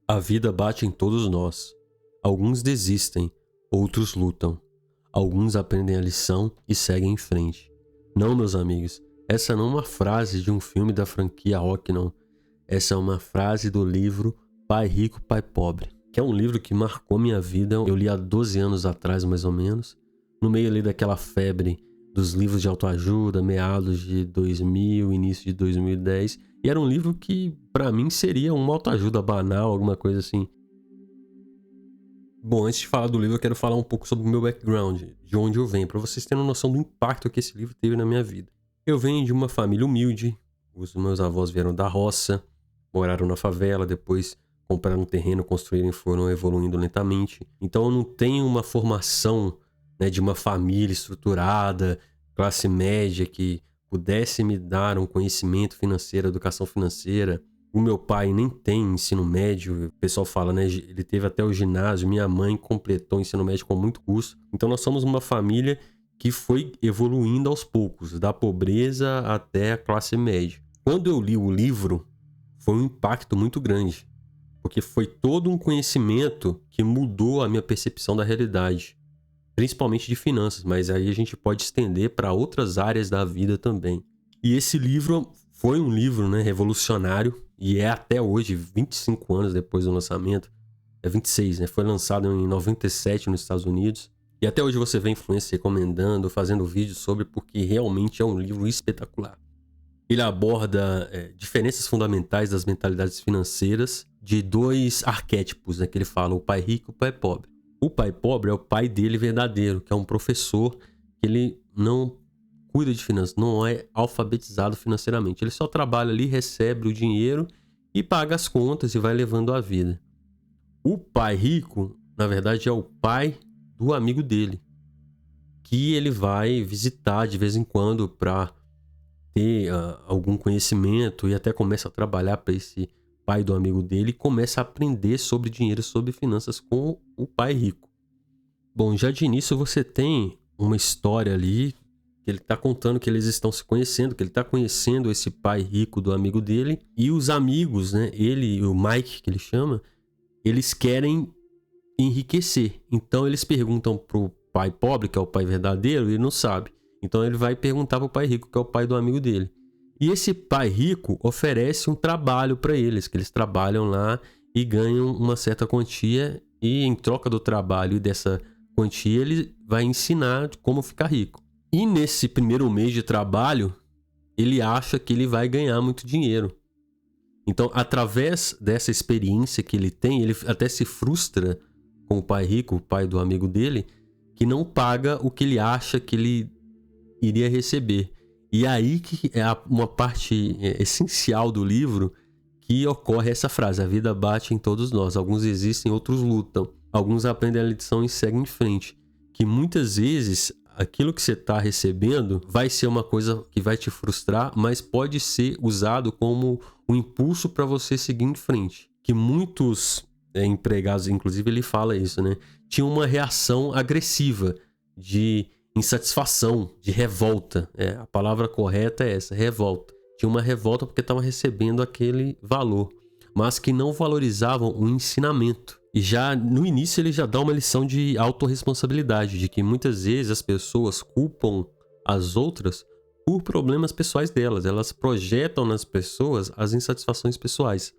A vida bate em todos nós. Alguns desistem, outros lutam. Alguns aprendem a lição e seguem em frente. Não, meus amigos, essa não é uma frase de um filme da franquia Rock, não. Essa é uma frase do livro Pai Rico, Pai Pobre, que é um livro que marcou minha vida. Eu li há 12 anos atrás, mais ou menos, no meio ali daquela febre dos livros de autoajuda, meados de 2000, início de 2010. E era um livro que, pra mim, seria uma autoajuda banal, alguma coisa assim. Bom, antes de falar do livro, eu quero falar um pouco sobre o meu background, de onde eu venho, pra vocês terem uma noção do impacto que esse livro teve na minha vida. Eu venho de uma família humilde, os meus avós vieram da roça, moraram na favela, depois compraram um terreno, construíram e foram evoluindo lentamente. Então eu não tenho uma formação, né, de uma família estruturada, classe média, que pudesse me dar um conhecimento financeiro, educação financeira. O meu pai nem tem ensino médio, o pessoal fala, né? Ele teve até o ginásio, minha mãe completou o ensino médio com muito custo. Então nós somos uma família que foi evoluindo aos poucos, da pobreza até a classe média. Quando eu li o livro, foi um impacto muito grande, porque foi todo um conhecimento que mudou a minha percepção da realidade, principalmente de finanças, mas aí a gente pode estender para outras áreas da vida também. E esse livro foi um livro, né, revolucionário, e é até hoje, 25 anos depois do lançamento, é 26, né? Foi lançado em 97 nos Estados Unidos, e até hoje você vê influencers recomendando, fazendo vídeos sobre, porque realmente é um livro espetacular. Ele aborda diferenças fundamentais das mentalidades financeiras de dois arquétipos, né, que ele fala, o pai rico e o pai pobre. O pai pobre é o pai dele verdadeiro, que é um professor, que ele não cuida de finanças, não é alfabetizado financeiramente. Ele só trabalha ali, recebe o dinheiro e paga as contas e vai levando a vida. O pai rico, na verdade, é o pai do amigo dele, que ele vai visitar de vez em quando para ter algum conhecimento e até começa a trabalhar para esse pai do amigo dele e começa a aprender sobre dinheiro, sobre finanças com o pai rico. Bom, já de início você tem uma história ali que ele tá contando que eles estão se conhecendo, que ele tá conhecendo esse pai rico do amigo dele e os amigos, né, ele e o Mike, que ele chama, eles querem enriquecer. Então eles perguntam pro pai pobre, que é o pai verdadeiro, e ele não sabe. Então ele vai perguntar pro pai rico, que é o pai do amigo dele. E esse pai rico oferece um trabalho para eles, que eles trabalham lá e ganham uma certa quantia, e em troca do trabalho e dessa quantia ele vai ensinar como ficar rico. E nesse primeiro mês de trabalho, ele acha que ele vai ganhar muito dinheiro. Então, através dessa experiência que ele tem, ele até se frustra com o pai rico, o pai do amigo dele, que não paga o que ele acha que ele iria receber. E aí que é uma parte essencial do livro que ocorre essa frase: a vida bate em todos nós. Alguns existem, outros lutam. Alguns aprendem a lição e seguem em frente. Que muitas vezes aquilo que você está recebendo vai ser uma coisa que vai te frustrar, mas pode ser usado como um impulso para você seguir em frente. Que muitos empregados, inclusive ele fala isso, né, tinham uma reação agressiva de insatisfação, de revolta. A palavra correta é essa, revolta. Tinha uma revolta porque estavam recebendo aquele valor, mas que não valorizavam o ensinamento. E já no início ele já dá uma lição de autorresponsabilidade, de que muitas vezes as pessoas culpam as outras por problemas pessoais delas. Elas projetam nas pessoas as insatisfações pessoais.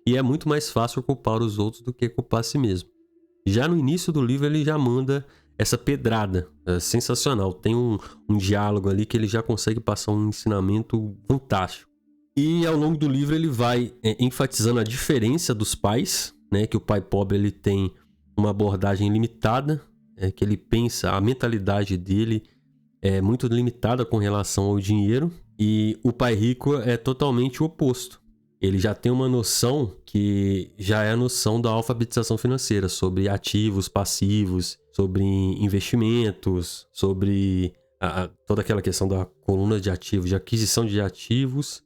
E é muito mais fácil culpar os outros do que culpar a si mesmo. Já no início do livro ele já manda essa pedrada, sensacional. Tem um diálogo ali que ele já consegue passar um ensinamento fantástico. E ao longo do livro ele vai enfatizando a diferença dos pais, né? Que o pai pobre ele tem uma abordagem limitada, que ele pensa, a mentalidade dele é muito limitada com relação ao dinheiro, e o pai rico é totalmente o oposto. Ele já tem uma noção que já é a noção da alfabetização financeira, sobre ativos, passivos, sobre investimentos, sobre toda aquela questão da coluna de ativos, de aquisição de ativos,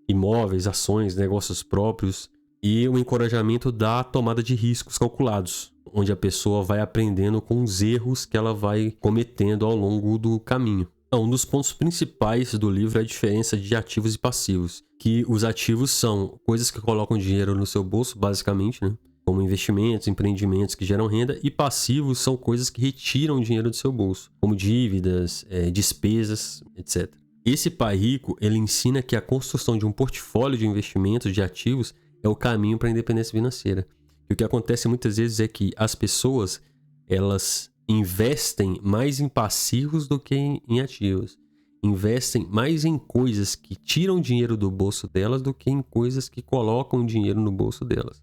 imóveis, ações, negócios próprios, e o encorajamento da tomada de riscos calculados, onde a pessoa vai aprendendo com os erros que ela vai cometendo ao longo do caminho. Um dos pontos principais do livro é a diferença de ativos e passivos, que os ativos são coisas que colocam dinheiro no seu bolso, basicamente, né? como investimentos, empreendimentos que geram renda, e passivos são coisas que retiram dinheiro do seu bolso, como dívidas, despesas, etc. Esse pai rico, ele ensina que a construção de um portfólio de investimentos, de ativos, é o caminho para a independência financeira. E o que acontece muitas vezes é que as pessoas, elas investem mais em passivos do que em ativos. Investem mais em coisas que tiram dinheiro do bolso delas do que em coisas que colocam dinheiro no bolso delas.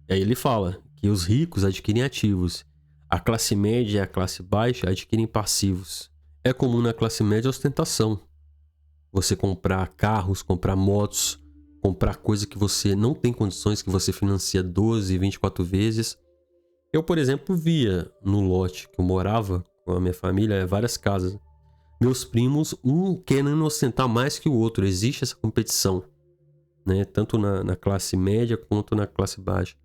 E aí ele fala que os ricos adquirem ativos, a classe média e a classe baixa adquirem passivos. É comum na classe média a ostentação. Você comprar carros, comprar motos, comprar coisa que você não tem condições, que você financia 12, 24 vezes. Eu, por exemplo, via no lote que eu morava com a minha família, várias casas. Meus primos, um querendo ostentar mais que o outro. Existe essa competição, né? Tanto na classe média quanto na classe baixa.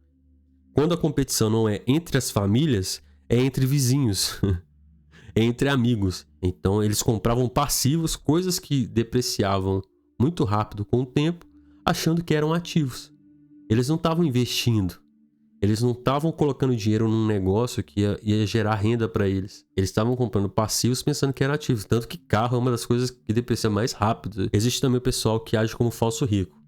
Quando a competição não é entre as famílias, é entre vizinhos, é entre amigos. Então eles compravam passivos, coisas que depreciavam muito rápido com o tempo, achando que eram ativos. Eles não estavam investindo. Eles não estavam colocando dinheiro num negócio que ia gerar renda para eles. Eles estavam comprando passivos pensando que eram ativos. Tanto que carro é uma das coisas que deprecia mais rápido. Existe também o pessoal que age como falso rico,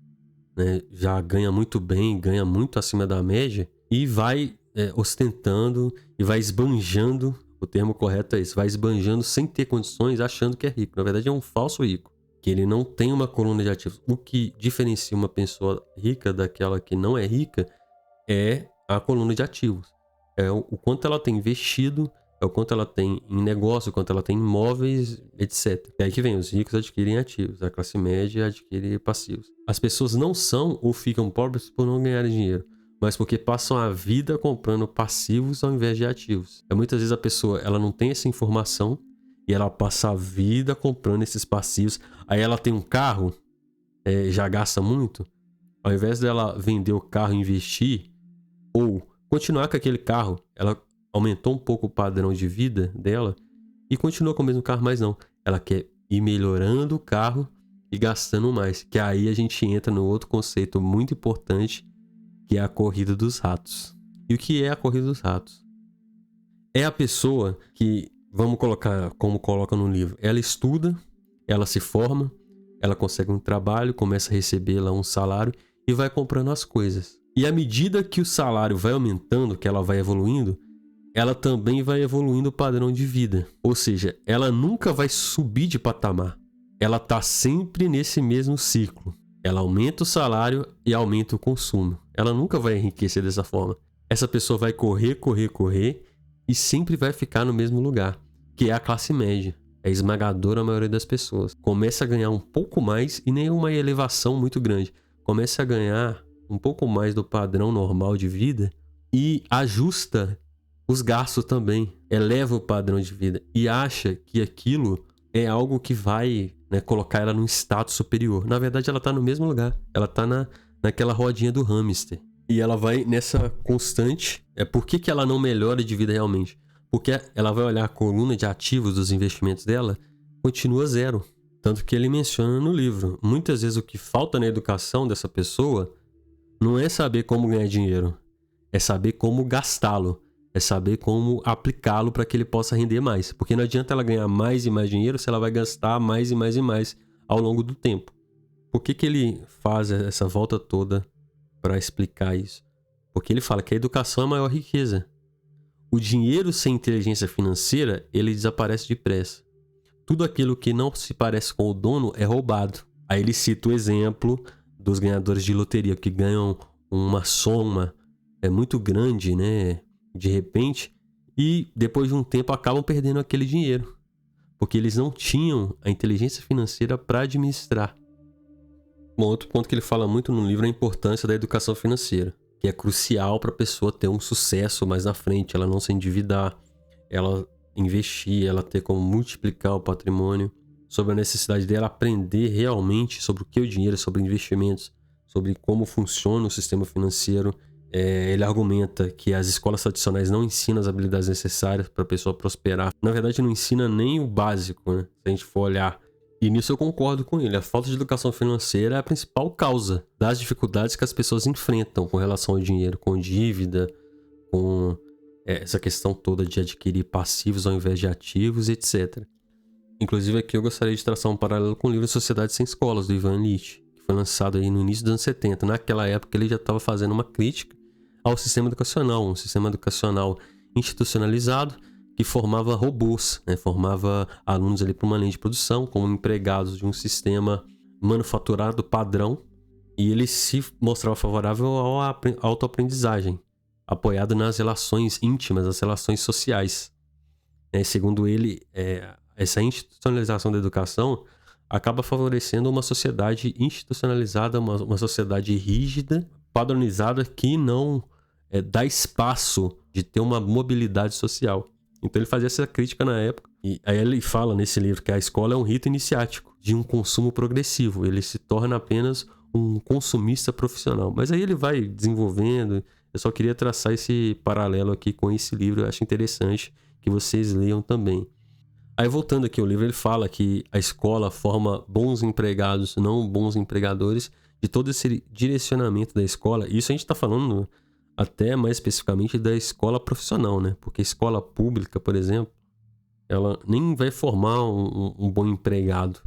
né? Já ganha muito bem, ganha muito acima da média e vai ostentando e vai esbanjando. O termo correto é esse. Vai esbanjando sem ter condições, achando que é rico. Na verdade é um falso rico, que ele não tem uma coluna de ativos. O que diferencia uma pessoa rica daquela que não é rica é a coluna de ativos. É o quanto ela tem investido, é o quanto ela tem em negócio, o quanto ela tem em imóveis, etc. E aí que vem, os ricos adquirem ativos, a classe média adquire passivos. As pessoas não são ou ficam pobres por não ganharem dinheiro, mas porque passam a vida comprando passivos ao invés de ativos. Muitas vezes a pessoa ela não tem essa informação e ela passa a vida comprando esses passivos. Aí ela tem um carro, já gasta muito. Ao invés dela vender o carro e investir, ou continuar com aquele carro, ela aumentou um pouco o padrão de vida dela e continua com o mesmo carro, mas não. Ela quer ir melhorando o carro e gastando mais. Que aí a gente entra no outro conceito muito importante, que é a corrida dos ratos. E o que é a corrida dos ratos? É a pessoa que, vamos colocar como coloca no livro, ela estuda, ela se forma, ela consegue um trabalho, começa a receber lá um salário e vai comprando as coisas. E à medida que o salário vai aumentando, que ela vai evoluindo, ela também vai evoluindo o padrão de vida. Ou seja, ela nunca vai subir de patamar. Ela está sempre nesse mesmo ciclo. Ela aumenta o salário e aumenta o consumo. Ela nunca vai enriquecer dessa forma. Essa pessoa vai correr e sempre vai ficar no mesmo lugar, que é a classe média. É esmagadora a maioria das pessoas. Começa a ganhar um pouco mais e nem uma elevação muito grande. Começa a ganhar um pouco mais do padrão normal de vida e ajusta os gastos também, eleva o padrão de vida e acha que aquilo é algo que vai, né, colocar ela num status superior. Na verdade, ela está no mesmo lugar, ela está naquela rodinha do hamster e ela vai nessa constante. Por que ela não melhora de vida realmente? Porque ela vai olhar a coluna de ativos dos investimentos dela, continua zero. Tanto que ele menciona no livro, muitas vezes o que falta na educação dessa pessoa não é saber como ganhar dinheiro, é saber como gastá-lo, é saber como aplicá-lo para que ele possa render mais. Porque não adianta ela ganhar mais e mais dinheiro se ela vai gastar mais e mais e mais ao longo do tempo. Por que ele faz essa volta toda para explicar isso? Porque ele fala que a educação é a maior riqueza. O dinheiro sem inteligência financeira, ele desaparece depressa. Tudo aquilo que não se parece com o dono é roubado. Aí ele cita o exemplo dos ganhadores de loteria, que ganham uma soma muito grande, né, de repente, e depois de um tempo acabam perdendo aquele dinheiro, porque eles não tinham a inteligência financeira para administrar. Um outro ponto que ele fala muito no livro é a importância da educação financeira, que é crucial para a pessoa ter um sucesso mais na frente, ela não se endividar, ela investir, ela ter como multiplicar o patrimônio, sobre a necessidade dela aprender realmente sobre o que é o dinheiro, sobre investimentos, sobre como funciona o sistema financeiro. Ele argumenta que as escolas tradicionais não ensinam as habilidades necessárias para a pessoa prosperar. Na verdade, não ensina nem o básico, né? Se a gente for olhar E nisso eu concordo com ele. A falta de educação financeira é a principal causa das dificuldades que as pessoas enfrentam com relação ao dinheiro, com dívida, com essa questão toda de adquirir passivos ao invés de ativos, etc. Inclusive aqui eu gostaria de traçar um paralelo com o livro Sociedade Sem Escolas, do Ivan Illich, que foi lançado aí no início dos anos 70. Naquela época ele já estava fazendo uma crítica ao sistema educacional, um sistema educacional institucionalizado que formava robôs, né? Formava alunos ali para uma linha de produção, como empregados de um sistema manufaturado padrão, e ele se mostrava favorável à autoaprendizagem, apoiado nas relações íntimas, as relações sociais. Segundo ele, essa institucionalização da educação acaba favorecendo uma sociedade institucionalizada, uma sociedade rígida, padronizada, que não dá espaço de ter uma mobilidade social. Então ele fazia essa crítica na época. E aí ele fala nesse livro que a escola é um rito iniciático de um consumo progressivo. Ele se torna apenas um consumista profissional. Mas aí ele vai desenvolvendo. Eu só queria traçar esse paralelo aqui com esse livro. Eu acho interessante que vocês leiam também. Aí voltando aqui ao livro, ele fala que a escola forma bons empregados, não bons empregadores, de todo esse direcionamento da escola. Isso a gente está falando até mais especificamente da escola profissional, né? Porque a escola pública, por exemplo, ela nem vai formar um bom empregado.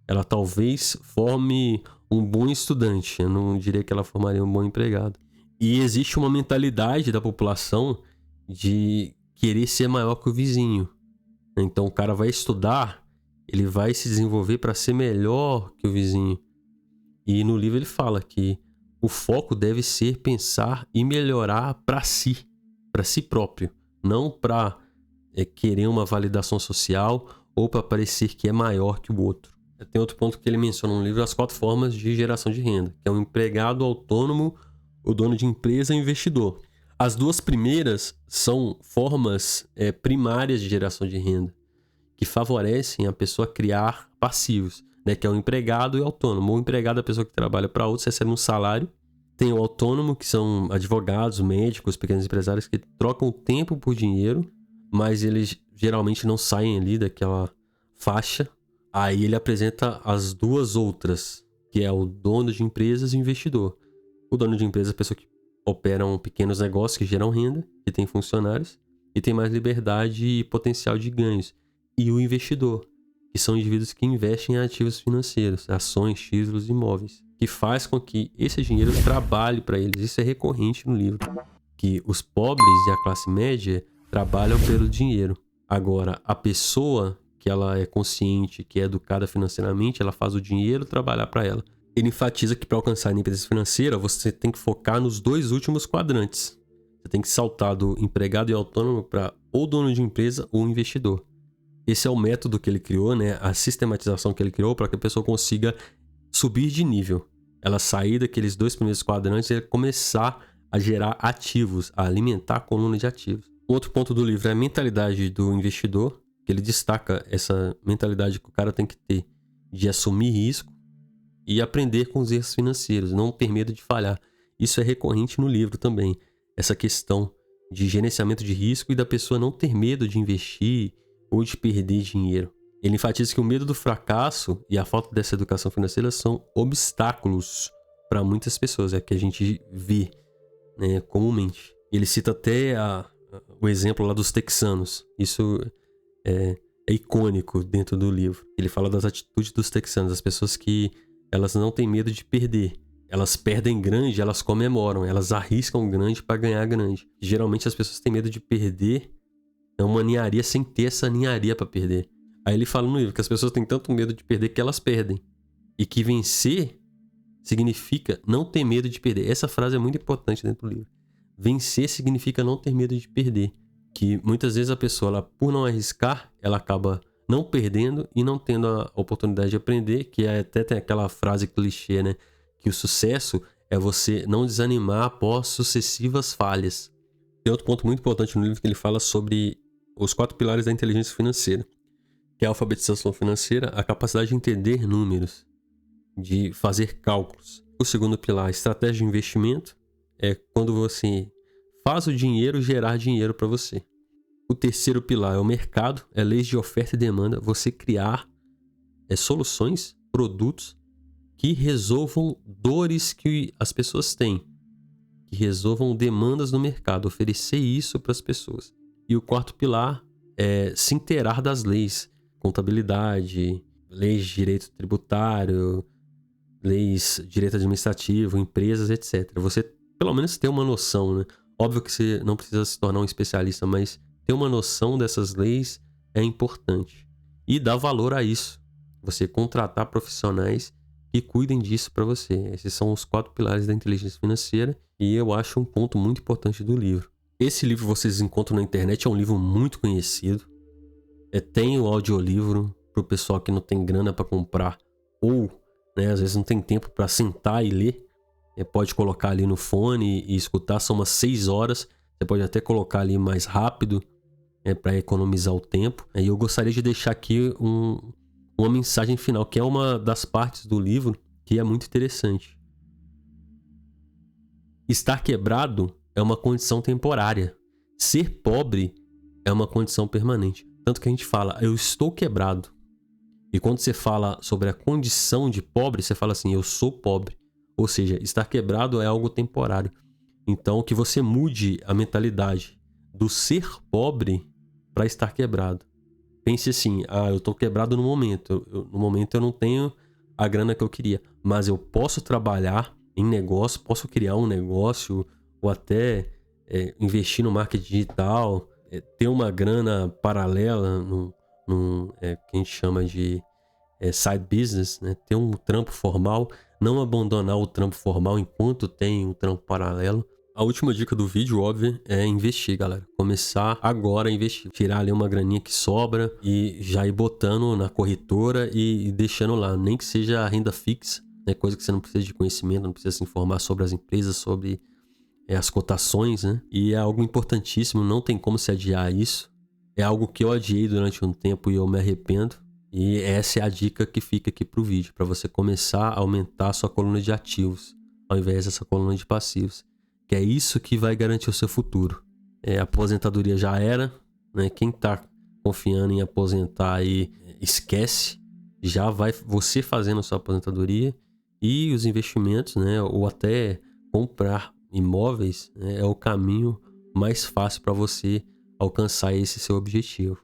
Ela talvez forme um bom estudante. Eu não diria que ela formaria um bom empregado. E existe uma mentalidade da população de querer ser maior que o vizinho. Então o cara vai estudar, ele vai se desenvolver para ser melhor que o vizinho. E no livro ele fala que o foco deve ser pensar e melhorar para si próprio, não para querer uma validação social ou para parecer que é maior que o outro. Tem outro ponto que ele menciona no livro, as 4 formas de geração de renda, que é o empregado autônomo, o dono de empresa e o investidor. As 2 primeiras são formas primárias de geração de renda, que favorecem a pessoa a criar passivos, né, que é o empregado e o autônomo. O empregado é a pessoa que trabalha para outros, recebe um salário. Tem o autônomo, que são advogados, médicos, pequenos empresários que trocam tempo por dinheiro, mas eles geralmente não saem ali daquela faixa. Aí ele apresenta as 2 outras, que é o dono de empresas e o investidor. O dono de empresa é a pessoa que operam pequenos negócios que geram renda, que tem funcionários e tem mais liberdade e potencial de ganhos. E o investidor, que são indivíduos que investem em ativos financeiros, ações, títulos, imóveis, que faz com que esse dinheiro trabalhe para eles. Isso é recorrente no livro, que os pobres e a classe média trabalham pelo dinheiro. Agora, a pessoa que ela é consciente, que é educada financeiramente, ela faz o dinheiro trabalhar para ela. Ele enfatiza que para alcançar a independência financeira, você tem que focar nos 2 últimos quadrantes. Você tem que saltar do empregado e autônomo para ou dono de empresa ou investidor. Esse é o método que ele criou, né? A sistematização que ele criou para que a pessoa consiga subir de nível. Ela sair daqueles 2 primeiros quadrantes e começar a gerar ativos, a alimentar a coluna de ativos. Outro ponto do livro é a mentalidade do investidor, que ele destaca essa mentalidade que o cara tem que ter de assumir risco e aprender com os erros financeiros, não ter medo de falhar. Isso é recorrente no livro também. Essa questão de gerenciamento de risco e da pessoa não ter medo de investir ou de perder dinheiro. Ele enfatiza que o medo do fracasso e a falta dessa educação financeira são obstáculos para muitas pessoas, é que a gente vê, né, comumente. Ele cita até o exemplo lá dos texanos. Isso é icônico dentro do livro. Ele fala das atitudes dos texanos, as pessoas que elas não têm medo de perder. Elas perdem grande, elas comemoram, elas arriscam grande para ganhar grande. Geralmente as pessoas têm medo de perder, é uma ninharia sem ter essa ninharia para perder. Aí ele fala no livro que as pessoas têm tanto medo de perder que elas perdem. E que vencer significa não ter medo de perder. Essa frase é muito importante dentro do livro. Vencer significa não ter medo de perder. Que muitas vezes a pessoa, ela, por não arriscar, ela acaba não perdendo e não tendo a oportunidade de aprender, que até tem aquela frase clichê, né? Que o sucesso é você não desanimar após sucessivas falhas. Tem outro ponto muito importante no livro que ele fala sobre os 4 pilares da inteligência financeira, que é a alfabetização financeira, a capacidade de entender números, de fazer cálculos. O segundo pilar, estratégia de investimento, é quando você faz o dinheiro gerar dinheiro para você. O terceiro pilar é o mercado, é leis de oferta e demanda, você criar soluções, produtos que resolvam dores que as pessoas têm, que resolvam demandas no mercado, oferecer isso para as pessoas. E o quarto pilar é se inteirar das leis, contabilidade, leis de direito tributário, leis de direito administrativo, empresas, etc. Você pelo menos ter uma noção, né? Óbvio que você não precisa se tornar um especialista, mas ter uma noção dessas leis é importante. E dar valor a isso. Você contratar profissionais que cuidem disso para você. Esses são os 4 pilares da inteligência financeira e eu acho um ponto muito importante do livro. Esse livro vocês encontram na internet, é um livro muito conhecido. Tem o audiolivro para o pessoal que não tem grana para comprar ou, né, às vezes não tem tempo para sentar e ler. Pode colocar ali no fone e escutar, são umas 6 horas. Você pode até colocar ali mais rápido para economizar o tempo. E eu gostaria de deixar aqui uma mensagem final, que é uma das partes do livro que é muito interessante. Estar quebrado é uma condição temporária. Ser pobre é uma condição permanente. Tanto que a gente fala, eu estou quebrado. E quando você fala sobre a condição de pobre, você fala assim, eu sou pobre. Ou seja, estar quebrado é algo temporário. Então, que você mude a mentalidade do ser pobre para estar quebrado. Pense assim, eu estou quebrado no momento. No momento eu não tenho a grana que eu queria. Mas eu posso trabalhar em negócio, posso criar um negócio ou até investir no marketing digital, ter uma grana paralela que a gente chama de side business, né? Ter um trampo formal, não abandonar o trampo formal enquanto tem um trampo paralelo. A última dica do vídeo, óbvio, é investir, galera. Começar agora a investir. Tirar ali uma graninha que sobra e já ir botando na corretora e deixando lá. Nem que seja a renda fixa, né? Coisa que você não precisa de conhecimento, não precisa se informar sobre as empresas, sobre as cotações, né? E é algo importantíssimo, não tem como se adiar isso. É algo que eu adiei durante um tempo e eu me arrependo. E essa é a dica que fica aqui pro vídeo, para você começar a aumentar a sua coluna de ativos, ao invés dessa coluna de passivos. Que é isso que vai garantir o seu futuro. A aposentadoria já era, né? Quem tá confiando em aposentar aí, esquece. Já vai você fazendo a sua aposentadoria. E os investimentos, né? Ou até comprar imóveis, né? É o caminho mais fácil para você alcançar esse seu objetivo.